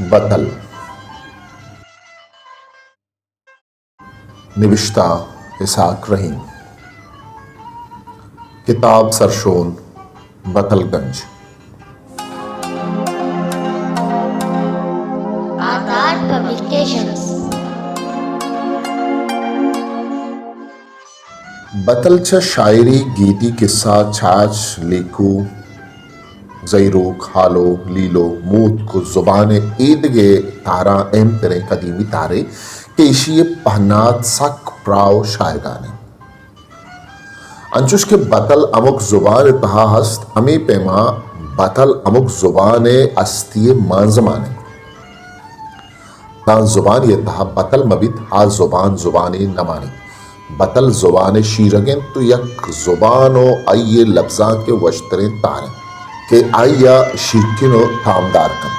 बतल निविश्ता इसाक रहीम। किताब सरशोन बतलगंज। आधार पब्लिकेशंस। बतलच्या शायरी गीती किस्सा छाछ लेकू ज़ैरूक हालो लीलो मूत को जुबान ईदगे तारा एम तेरे कदीमी तारे केशिए पहनात सक प्राव शायगाने अंचुश के बतल अमुक जुबान तहा हस्त अमी पेमा बतल अमुक जुबान अस्तिय मांजमाने तान जुबान ये तहा बतल मबित हा जुबान जुबानी नमानी बतल जुबान शीरगें तो यक जुबानो आइये लफ्जा के वश्तरें तारे के आइया शिरकिनो तामदार कन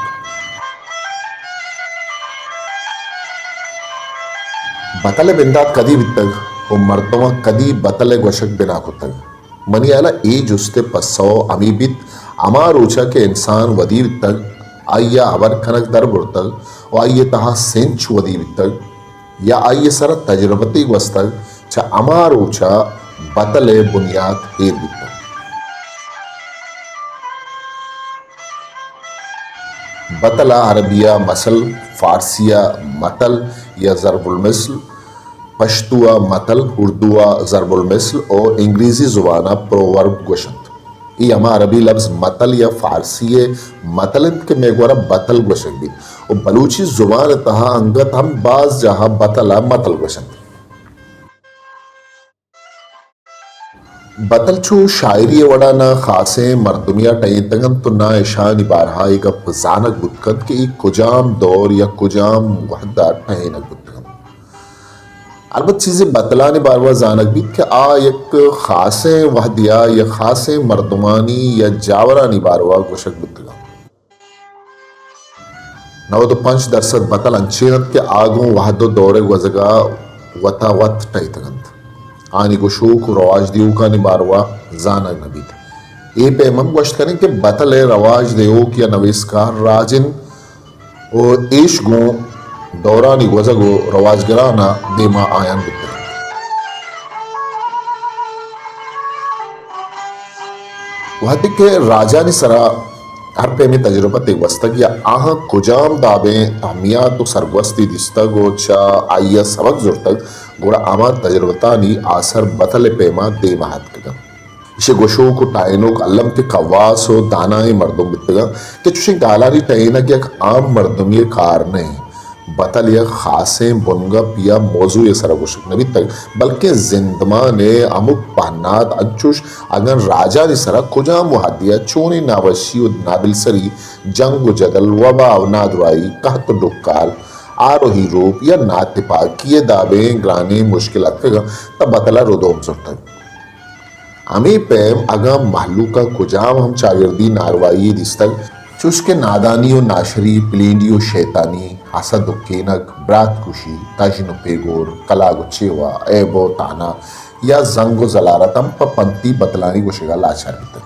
बतल बिंदात कदी बितग ओ मर्तवा कदी बतल गोशक बिना कुतग मनी आला ए जुस्ते पस्सो अमीबित अमार ऊंचा के इंसान वदी बितग आइया अवर खनक दर बुरतग और आइये तहा सेंच वदी बितग या आइये सर तजरबती वस्तग छ अमार ऊंचा बतले बुनियाद ए बितग बतला अरबिया मसल फारसिया मतल या ज़रबुल मिस्ल पश्तुआ मतल उर्दुआ ज़रबुल मिस्ल और इंग्लिसी ज़ुबाना प्रोवर्ब गोशंत ये हमा अरबी लफ्ज़ मतल या फारसी मतल के मेगोरा बतल गोशक भी और बलूची ज़ुबान तहा अंगत हम बाज जहा बतला मतल गोशंत बतल छू शायरी वड़ाना खासे मर्दुमिया टई तंगन तो ना ईशान बारहा एक जानक बुतकन के एक कुजाम दौर या कुजाम वहदा टहनक बुतकन अलबत् चीजें बतलाने बारवा जानक भी कि आ एक खासे वहदिया या खासे मर्दुमानी या जावरानी बारवा गोशक बुतकन नव तो 5% बतल अंचेनत के आगों वहदो दौरे वजगा वता वत टई तंगन आनी को शोक रवाज दियो का निबारवा जाना नबी ए पे हम गोश्त करें कि बतल रवाज देओ या नवेस्कार राजिन और एश गो दौरानी गोजगो रवाज गिराना देमा आयन बितर वह के राजा ने सरा हर पे में तजुर्बा ते वस्तक या आह कुजाम दाबे अमिया तो सरगवस्ती दिस्तग ओ चा आइया सबक जुर्तक गोड़ा आमा तजुर्बतानी आसर बतल पेमा दे महत कगा इसे गोशो को टाइनो अल्लम के कवास हो दानाए मर्दुम बितगा के चुशे गालारी टाइना कि एक आम मर्दुम ये कार नहीं बतल या खासे बुनगा पिया मौजू ये सरा गोशक नबी तक बल्कि जिंदमा ने अमुक पहनात अंचुश अगर राजा ने सरा कुजा मुहादिया चोनी नावशी और नादिल सरी जंग जदल वबा नादवाई कहत डुक्काल आरोही रूप या नातिपा किए दावे ग्राने मुश्किल तब बतला रोदोम सुरतग अमी पेम अगा महलू का कुजाम हम चागिर्दी नारवाई दिस्तग चुस्के नादानियो नाशरी प्लेंडियो शैतानी हसद केनक ब्रात कुशी ताजिनो पेगोर कलागो चेवा एबो ताना या जंगो जलारतम पंती बतलानी गोशेगा लाचार बितर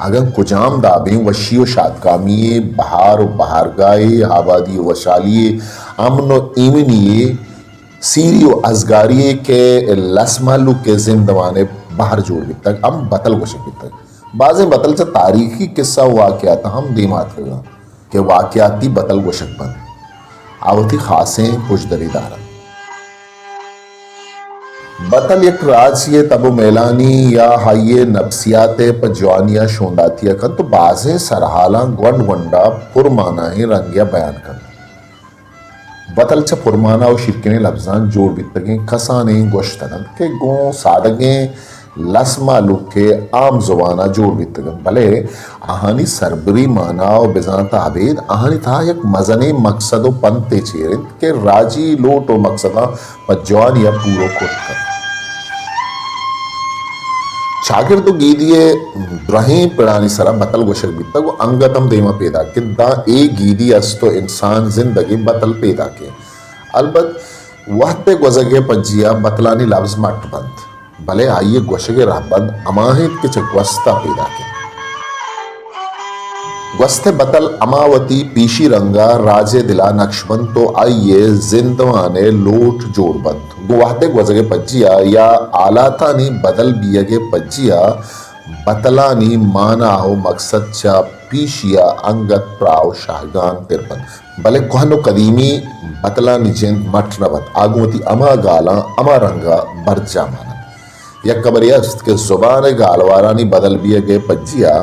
अगर कुजाम दाबे वशियो शादकामिये बहार बहारगाए आबादी वशालिये अमनो इमनिये सीरियो अजगारिये के लसमालू के जिंदवाने बाहर जोड़ भी तक हम बतल गोशक भी तक बाज़े बतल से तारीखी किस्सा वाक़यात हम दीमात कगा के वाक़याती बतल गोशक बन आवती खासें पुशदरीदार बतल एक राजिये तबो मेलानी या हाइये नफ्सियाते पजवानिया शोंदातिया कर तो बाज़े सरहाला ग्वंड वंडा पुरमाना रंगिया बयान कर बतल च पुरमाना और शिरकिने लफ्जान जोड़ बितगे कसाने गोश्तगन के गो सादगे लसमा लुक के आम जुबाना जोड़ बितगन भले आहानी सरबरी माना और बिजानता आबेद आहानी था एक मजने मकसद पंते चेरिन के राजी लोट और मकसदा पजवान या पूरो कोट कर शागिर तो गीदिये द्रहें पिड़ानी सरा बतल गोशक बिता वो अंगतम देमा पैदा कि दा ए गीदी अस्तो इंसान जिंदगी बतल पैदा के अलबत वह पे गुजगे पजिया बतलानी लफ्ज मट बंद भले आइए गोशगे रहबंद अमाहित के चकवस्ता पैदा के वस्ते बतल अमावती पीशी रंगा राजे दिला नक्शबन तो आइए जिंदवाने लोट जोड़बंद गुवाहते गजगे पज्जिया या आलातानी बदल बियगे पज्जिया बतलानी माना हो मकसद चा पीशिया अंगत प्राव शाहगान तिरपन भले कोहनो कदीमी बतलानी जिंद मठ नबत आगुमती अमा गाला अमा रंगा बरजा माना या कबरियस्त के जुबान गालवारानी बदल बियगे पज्जिया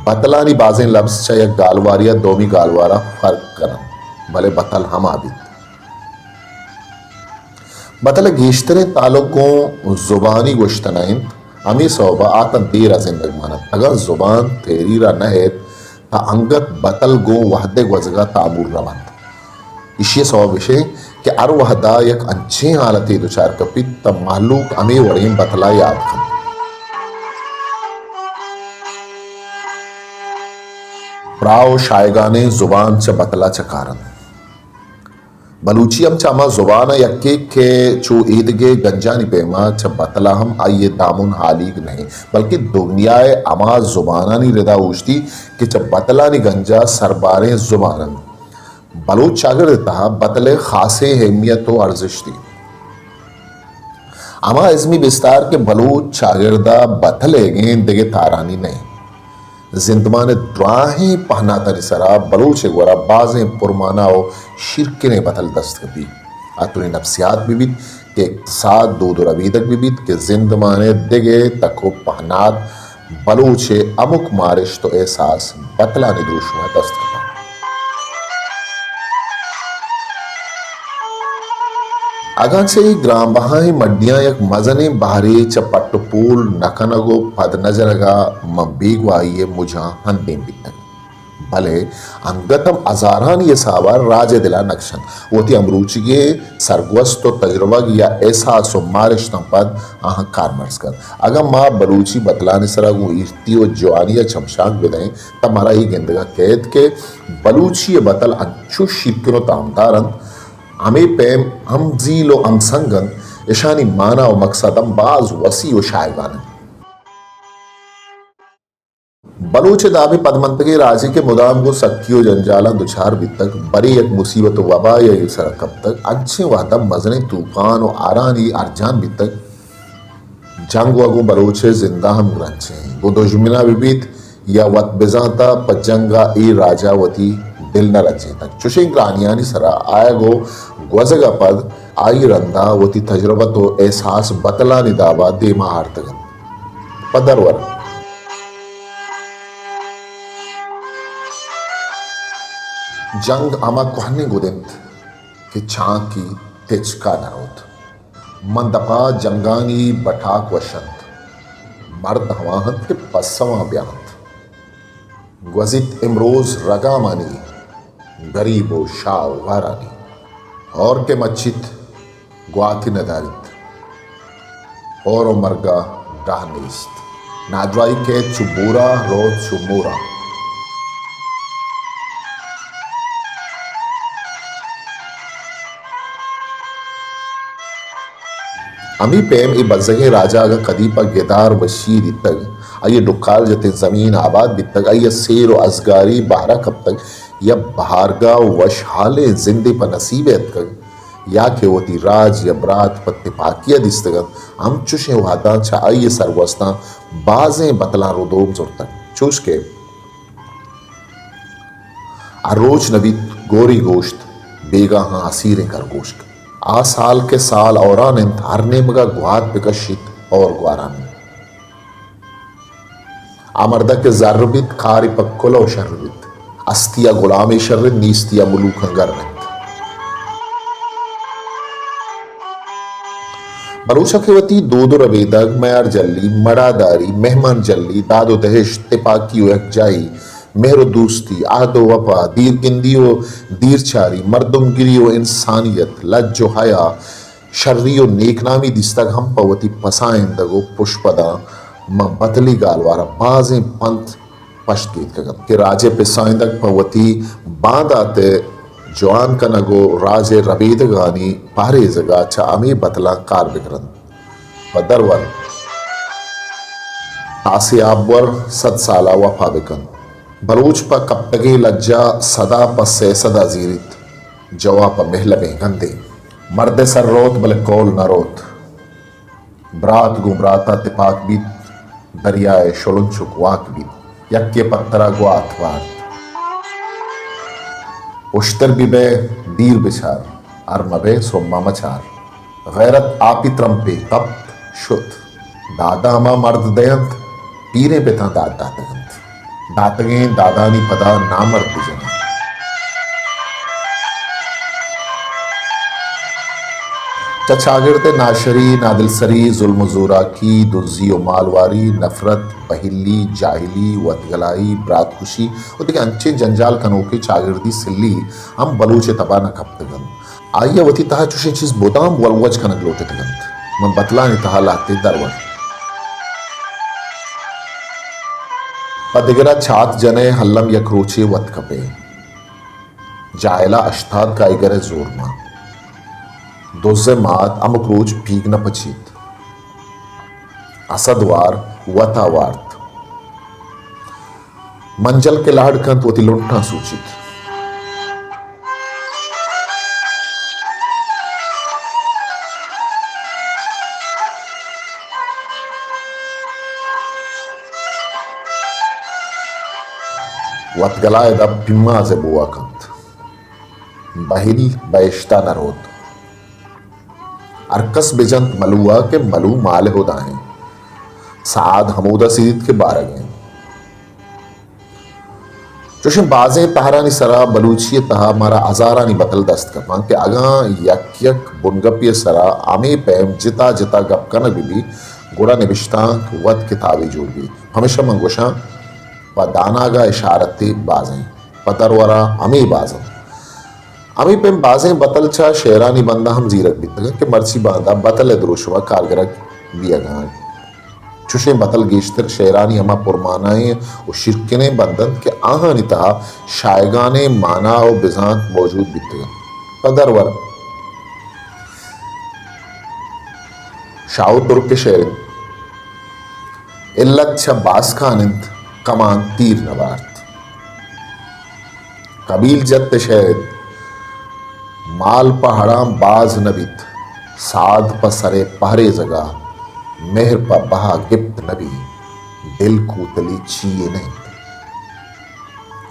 बतलानी बाजें लफ्ज चा या गालवारिया दोमी गालवारा फर्क करन भले बतल हम आबिद बतल गीश्तरे तालुकों जुबानी गुश्तनाइन अमी सोबा आतन देरा जिंदग मानत अगर जुबान तेरीरा नहेत ता अंगत बतल गो वहदे वजगा तामूर रवंत इशिय सौ विषय कि अर वहदा यक अच्छे हालती दुचार कपित तब मालूक अमी वड़ीम बतला याद खन प्राव शायगाने जुबान च बतला च कारण बलूचियम च अमा जुबान यक्के के चो ईदगे गंजानी पेमा च बतला हम आइए दामुन हालीग नहीं बल्कि दुनियाए अमा जुबानानी रिदा उजती कि च बतलानी गंजा सरबारे जुबानन बलूच चागर देता बतले खासे अहमियत व अर्जिश थी अमा इज़मी विस्तार के बलूच चागिरदा बतले गेंदगे तारानी नहीं जिंदमान द्राहें पहना तरिसरा बलूच गोरा बाजें पुरमाना हो शिरके ने बतल दस्त कभी अतुनी नफ्सियात बिबित के इक्तसाद दूध और अबीदक बिबित के जिंदमाने दिगे तको पहनात बलूचे अमुक मारिश तो एहसास बतला निदूश में दस्त कभी अगर से ग्राम बहाई मड्डियां एक मजने बहरे चपट पूल नकनगो पद नजरगा मबीगवाइये मुझा हंदे बितन भले अंगतम अजारान ये सावर राजे दिला नक्शन वोती अमरूचिगे सरगवस्त तजुर्बग या एहसास मारिश पद आह कारमर्स कर अगर माँ बलूची बतलाने सरगु इर्ती व जवानिया चमशाक बिदाएं तब मारा ही गेंदगा कैद के बलूची बतल अच्छु शिरकिनो तामदारन अमे पेम हम जीलो हम संगन ईशानी माना व मकसदम बाज वसी व शायगान बलूच दाबे पदमंतगे राजे के मुदाम को सख्तियो जंजाला दुछार बितक बड़ी एक मुसीबत वबा या युसर कब तक अच्छे वादम मजने तूफान और आरानी अरजान बितक जंग वगो बलूचे जिंदा हम ग्रंचे वो दुश्मना विबित या वत बिजाता पजंगा ए राजावती दिल न रचे तक चुशिंग रानियानी सरा आया गो ग्वजगा पद आई रंदा वती तजुर्बा तो एहसास बतला निदाबा दे महारतगन पदरवर जंग अमा कोहने गुदिंत कि छां की तिचका नरोत मंदपा जंगानी बठाक वशंत मर्द हवाहत के पस्सवा ब्यांत ग्वजित इमरोज रगामानी गरीबो शाव वारानी और के मच्छित ग्वाथी नदारित और मरगा डाहनीस्त नाजवाई के चुबूरा रोज चुमूरा अमी पेम ए बजगे राजा अगर कदीपा गेदार बशीर तक आइए डुक्काल जते जमीन आबाद बितक आइए सेर व असगारी बहरा कब तक या बहारगा वश हाले जिंदे पर नसीबत तक या के होती राज या बरात पत्ते पाकिया दिस्तगन हम चुशे वादा छा आइए सरवस्ता बाजें बतला रोदोम जोर तक चुश के अरोज नबी गोरी गोश्त बेगा हाँ असीरे कर गोश्त आ साल के साल औरान हरने मगा गुहात विकसित और ग्वारान आमर्दा के जर्रबित खारी पक्कोलो शर्रबित अस्तिया गुलाम शर्र नीस्तिया मुलूक गर्रत बरूशा खेवती दो रवेदक मैर जल्ली मड़ादारी मेहमान जल्ली दादो दहेश तिपाकी जाई मेहरो दोस्ती आहदो वफा दीर गिंदियो दीरचारी मर्दमगिरियो इंसानियत लज्जो हया शर्रियो नेकनामी दिस्तक हम पवती पसाइंदगो पुष्पदा म बदली गालवारा बाजें पंथ पश्तीत कगम के राजे पिसाइंदक पवती बांदाते जवान कनगो राजे रबीदगानी पारे जगा चा अमी बतला कार बिकरन बदरवर आसे आबवर 7 साला वफा बिकन बलूच पर कप्तगे लज्जा सदा पर सदा जीरित जवा पर महलबे गंदे मर्द सर रोत बल कौल न रोत ब्रात गुमराता तिपाक बीत दरियाए शुलुंचुक वाक बीत यक्के पत्तरा गुआत वात उश्तर बिबे दीर बिछार अरमबे सोम्मा मचार गैरत आपी त्रंपे कप शुद्ध दादा अमा मर्द दयंत पीरे बेता दाद दातगंत दातगे दादानी पदा ना मर्द जन चचागिरते नाशरी नादिलसरी जुल्म जोरा की दुर्जी व मालवारी नफरत बहिली जाहिली वतगलाई ब्रातकुशी और देखिए अंचे जंजाल कनोके चागिरदी सिल्ली हम बलूचे तबा न खपतगन आइया वती तहा चुशे चीज बोदाम वलवज कनक लोटे तगंत मन बतला नि तहा लाते दरवन पदगिरा छात जने हल्लम यक्रोचे वत कपे जायला अश्ताद कायगरे जोरमा दोजे मात अमुक रोज पीग न पचित असदवार वतावार्त मंजल के लाडकंत वती लुंठा सूचित वतगलाय दब पिम्मा से बुआ कंत बहिल बैश्ता नरोत अरकस बेजंत मलुआ के मलू माल हो दाएं साद हमूदा सीद के बारगे जोशे बाजे तहरानी सरा बलूचिय तहा मारा हजारानी बतल दस्त कमा के अगा यक यक बुनगपिय सरा आमे पैम जिता जिता गप कन बिबी गुड़ा निबिश्ता वत किताबी जोड़ भी हमेशा मंगोशा व दानागा इशारते बाजें पतरवरा अमी बाजम अमी पे बाजें बतल छा शेरानी बंदा हम जीरक बितगा के मर्ची बांधा बतल द्रोशवा कारगरक बियगान चुशे बतल गेश्तर शेरानी अमा पुरमानाए और शिरकने बंदन के आहा निता शायगाने माना और बिजांत मौजूद बितगा पदरवर शाउ तुर्क के शेर इल्लत छ बास खानिंत कमान तीर नवार्त कबील जत्त शहद माल पहाड़ाम बाज नबित साध पसरे पहरे जगा मेहर पा बहा गिप्त नबी दिल कूतली चीए नहीं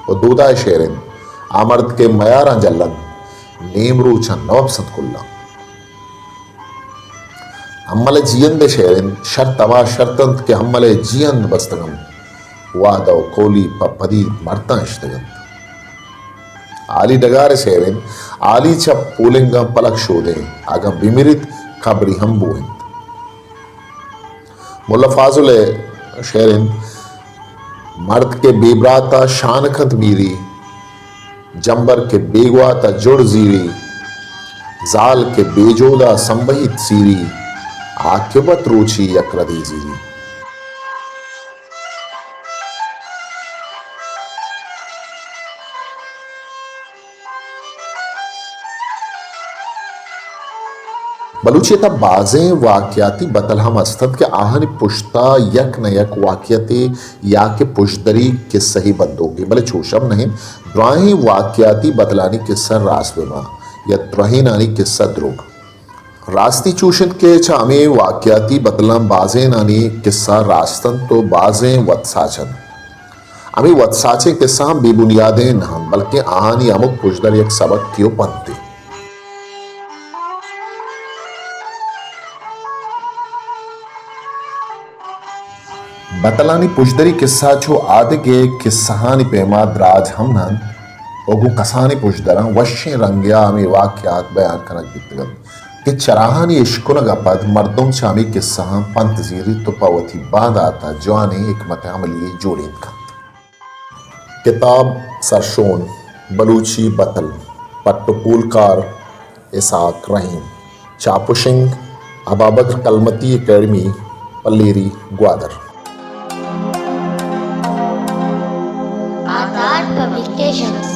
और दूदा शेरन आमर्द के मयारा जल्लन नेमरू छन नवब सतकुल्ला हम्मले जियन दे शेरन शर्तवा शर्तंत के हम्मले जियन बस्तगम वादव कोली पदी मरता इश्तगम आली डगारे शेरिन आली छप पोलिंगा पलक शोदे आगा बिमिरित खबरी हम बोहिंद मुल्ला फाजुले शेरिन मर्द के बेबराता शानखत मीरी जंबर के बेगवाता जुड़ जीरी जाल के बेजोदा संबहित सीरी आकिबत रूची यक्रदी जीरी बलूचियता बाजें वाक्याती बतल हम अस्तद के आहन पुश्ता यक न यक वाक्यते या के पुशदरी के सही बंदोगे भले छोशम नहीं द्राही वाक्याती बतलानी किस्सा रासबेमा या द्राही नानी किस्सा द्रोग रास्ती चूशन के चामे वाक्याती बतलाम बाजें नानी किस्सा रास्तन तो बाजें वत्साचन अमी वत्साचे किस्सा हम बेबुनियादें न बल्कि आहानी अमुक पुशदर एक सबक क्यों पंते बतलानी पुजदरी किस्सा छो आदि के किस्साहानी पेमा द्राज हमनन ओगु कसानी पुजदरा वश्य रंग्या में वाक्यात बयान करक बितगन कि चराहानी इश्कुन गपद मर्दों चामी किस्सा पंत जीरी तो पवती बांध आता जवानी हिकमत अमली जोड़ीन खत किताब सरशोन बलूची बतल पट्टपुलकार इसाक रहीम चापुशिंग अबाबकर Kalmati academy पल्लेरी Gwadar Aadhaar Publications.